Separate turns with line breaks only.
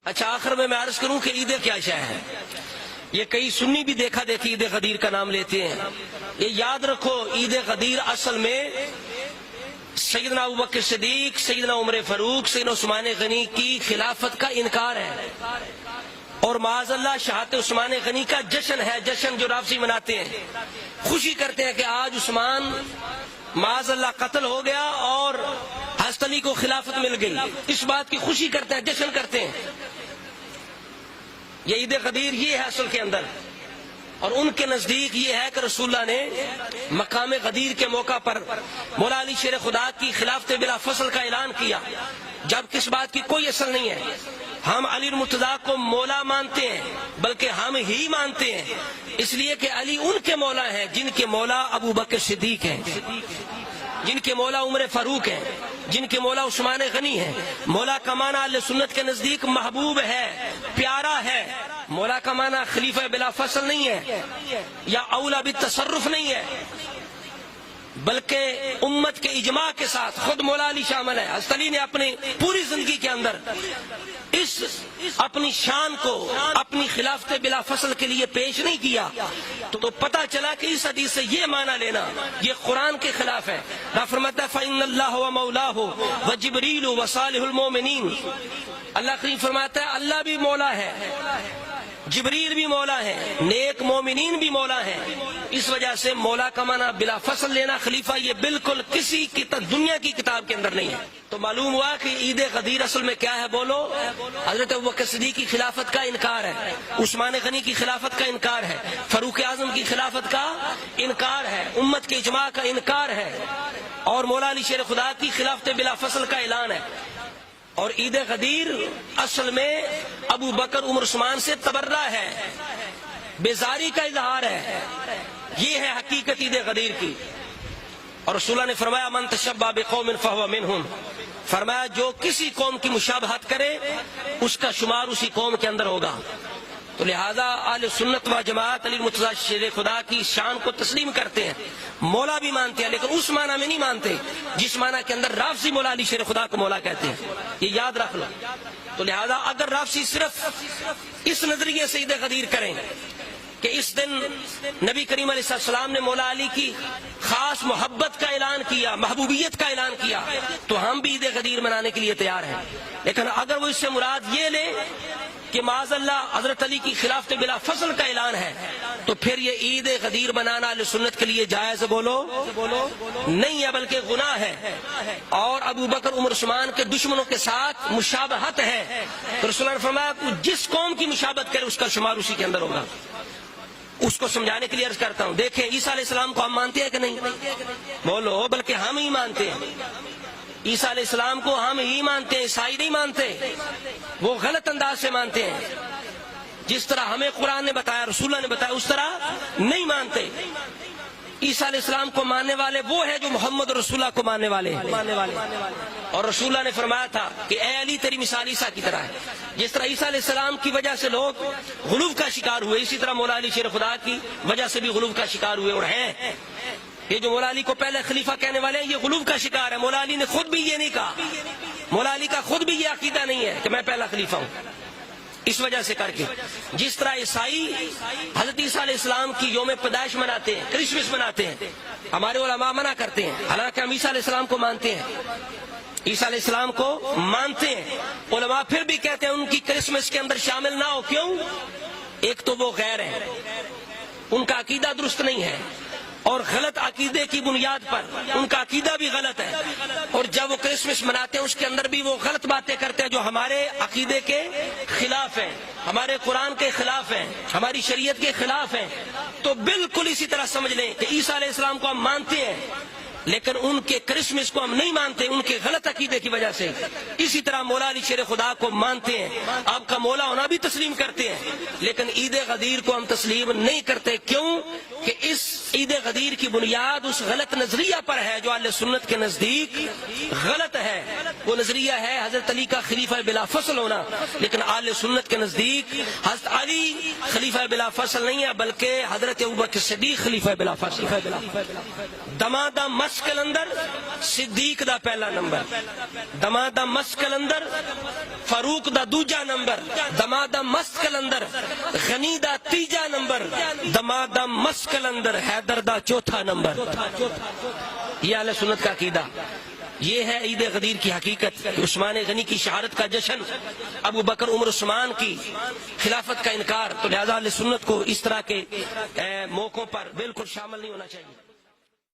اچھا آخر میں عرض کروں کہ عید کیا شے ہے. یہ کئی سنی بھی دیکھا دیکھی عید غدیر کا نام لیتے ہیں. یہ یاد رکھو عید غدیر اصل میں سیدنا ابوبکر صدیق، سیدنا عمر فاروق، سیدنا عثمان غنی کی خلافت کا انکار ہے، اور معاذ اللہ شہادت عثمان غنی کا جشن ہے. جشن جو رافضی مناتے ہیں، خوشی کرتے ہیں کہ آج عثمان معاذ اللہ قتل ہو گیا اور حضرت علی کو خلافت مل گئی. اس بات کی خوشی کرتے ہیں، جشن کرتے ہیں. یہ عید غدیر یہ ہے اصل کے اندر. اور ان کے نزدیک یہ ہے کہ رسول اللہ نے مقام غدیر کے موقع پر مولا علی شیر خدا کی خلافت بلا فصل کا اعلان کیا، جب کس بات کی کوئی اصل نہیں ہے. ہم علی المرتضیٰ کو مولا مانتے ہیں، بلکہ ہم ہی مانتے ہیں، اس لیے کہ علی ان کے مولا ہیں جن کے مولا ابو بکر صدیق ہیں، جن کے مولا عمر فاروق ہیں، جن کے مولا عثمان غنی ہیں. مولا کا معنی اہل سنت کے نزدیک محبوب ہے، پیارا ہے. مولا کا معنی خلیفہ بلا فصل نہیں ہے یا اولا بالتصرف نہیں ہے، بلکہ امت کے اجماع کے ساتھ خود مولا علی شامل ہے. حضرت علی نے اپنی پوری زندگی کے اندر اس اپنی شان کو اپنی خلافت بلا فصل کے لیے پیش نہیں کیا. تو پتہ چلا کہ اس حدیث سے یہ معنی لینا یہ قرآن کے خلاف ہے. رب فرماتا ہے فَإِنَّ اللَّهَ وَمَوْلَاهُ وَجِبْرِيلُ وَصَالِحُ الْمُؤْمِنِينَ. اللہ کریم فرماتا ہے اللہ بھی مولا ہے، جبریل بھی مولا ہے، نیک مومنین بھی مولا ہے. اس وجہ سے مولا کا معنی بلا فصل لینا خلیفہ یہ بالکل کسی دنیا کی کتاب کے اندر نہیں ہے. تو معلوم ہوا کہ عید غدیر اصل میں کیا ہے؟ بولو. حضرت ابوبکر صدیق کی خلافت کا انکار ہے، عثمان غنی کی خلافت کا انکار ہے، فاروق اعظم کی خلافت کا انکار ہے، امت کے اجماع کا انکار ہے، اور مولا علی شیر خدا کی خلافت بلا فصل کا اعلان ہے. اور عید غدیر اصل میں ابو بکر عمر عثمان سے تبرہ ہے، بیزاری کا اظہار ہے. یہ ہے حقیقت عید غدیر کی. اور رسول اللہ نے فرمایا من تشبہ بقوم فہو منہم، فرمایا جو کسی قوم کی مشابہت کرے اس کا شمار اسی قوم کے اندر ہوگا. تو لہذا اہل سنت و جماعت علی المرتضیٰ شیر خدا کی شان کو تسلیم کرتے ہیں، مولا بھی مانتے ہیں، لیکن اس معنی میں نہیں مانتے جس معنی کے اندر رافضی مولا علی شیر خدا کو مولا کہتے ہیں. یہ یاد رکھ لو. تو لہذا اگر رافضی صرف اس نظریے سے عید غدیر کریں کہ اس دن نبی کریم علیہ السلام نے مولا علی کی خاص محبت کا اعلان کیا، محبوبیت کا اعلان کیا، تو ہم بھی عید غدیر منانے کے لیے تیار ہیں. لیکن اگر وہ اس سے مراد یہ لے کہ معاذ اللہ حضرت علی کی خلافت بلا فصل کا اعلان ہے، تو پھر یہ عید غدیر منانا اہل سنت کے لیے جائز بولو نہیں ہے، بلکہ گناہ ہے. اور ابو بکر عمر عثمان کے دشمنوں کے ساتھ مشابہت ہے. تو رسول اللہ نے فرمایا جس قوم کی مشابہت کرے اس کا شمار اسی کے اندر ہوگا. اس کو سمجھانے کے لیے عرض کرتا ہوں، دیکھیں عیسیٰ علیہ السلام کو ہم مانتے ہیں کہ نہیں؟ بولو. بلکہ ہم ہی مانتے ہیں. عیسیٰ علیہ السلام کو ہم ہی مانتے ہیں، عیسائی نہیں مانتے. وہ غلط انداز سے مانتے ہیں. جس طرح ہمیں قرآن نے بتایا، رسول اللہ نے بتایا، اس طرح نہیں مانتے. عیسیٰ علیہ السلام کو ماننے والے وہ ہے جو محمد رسول اللہ کو ماننے والے ہیں. اور رسول اللہ نے فرمایا تھا کہ اے علی تیری مثال عیسیٰ کی طرح ہے. جس طرح عیسیٰ علیہ السلام کی وجہ سے لوگ غلو کا شکار ہوئے، اسی طرح مولا علی شیر خدا کی وجہ سے بھی غلو کا شکار ہوئے اور ہیں. یہ جو مولا علی کو پہلے خلیفہ کہنے والے ہیں یہ غلو کا شکار ہے. مولا علی نے خود بھی یہ نہیں کہا، مولا علی کا خود بھی یہ عقیدہ نہیں ہے کہ میں پہلا خلیفہ ہوں. اس وجہ سے کر کے جس طرح عیسائی حضرت عیسیٰ علیہ السلام کی یوم پیدائش مناتے ہیں، کرسمس مناتے ہیں، ہمارے علماء منع کرتے ہیں، حالانکہ ہم عیسیٰ علیہ السلام کو مانتے ہیں، عیسیٰ علیہ السلام کو مانتے ہیں. علماء پھر بھی کہتے ہیں ان کی کرسمس کے اندر شامل نہ ہو. کیوں؟ ایک تو وہ غیر ہے، ان کا عقیدہ درست نہیں ہے، اور غلط عقیدے کی بنیاد پر ان کا عقیدہ بھی غلط ہے. اور جب وہ کرسمس مناتے ہیں اس کے اندر بھی وہ غلط باتیں کرتے ہیں جو ہمارے عقیدے کے خلاف ہیں، ہمارے قرآن کے خلاف ہیں، ہماری شریعت کے خلاف ہیں. تو بالکل اسی طرح سمجھ لیں کہ عیسیٰ علیہ السلام کو ہم مانتے ہیں لیکن ان کے کرسمس کو ہم نہیں مانتے ان کے غلط عقیدے کی وجہ سے. اسی طرح مولا علی شیر خدا کو مانتے ہیں، آپ کا مولا ہونا بھی تسلیم کرتے ہیں، لیکن عید غدیر کو ہم تسلیم نہیں کرتے. کیوں؟ کہ اس عید غدیر کی بنیاد اس غلط نظریہ پر ہے جو اہل سنت کے نزدیک غلط ہے. وہ نظریہ ہے حضرت علی کا خلیفہ بلا فصل ہونا، لیکن اہل سنت کے نزدیک حضرت علی خلیفہ بلا فصل نہیں ہے بلکہ حضرت ابوبکر صدیق خلیفہ بلا فصل. دمادم مس کلندر صدیق دا پہلا نمبر، دمادہ مس کلندر فاروق دا دوجا نمبر، دمادہ مس کلندر غنی دا تیجا نمبر، دمادہ مس کلندر حیدر دا چوتھا نمبر۔ یہ اہل سنت کا عقیدہ، یہ ہے عید غدیر کی حقیقت۔ عثمان غنی کی شہادت کا جشن، ابو بکر عمر عثمان کی خلافت کا انکار، تو لہذا اہل سنت کو اس طرح کے موقعوں پر بالکل شامل نہیں ہونا چاہیے۔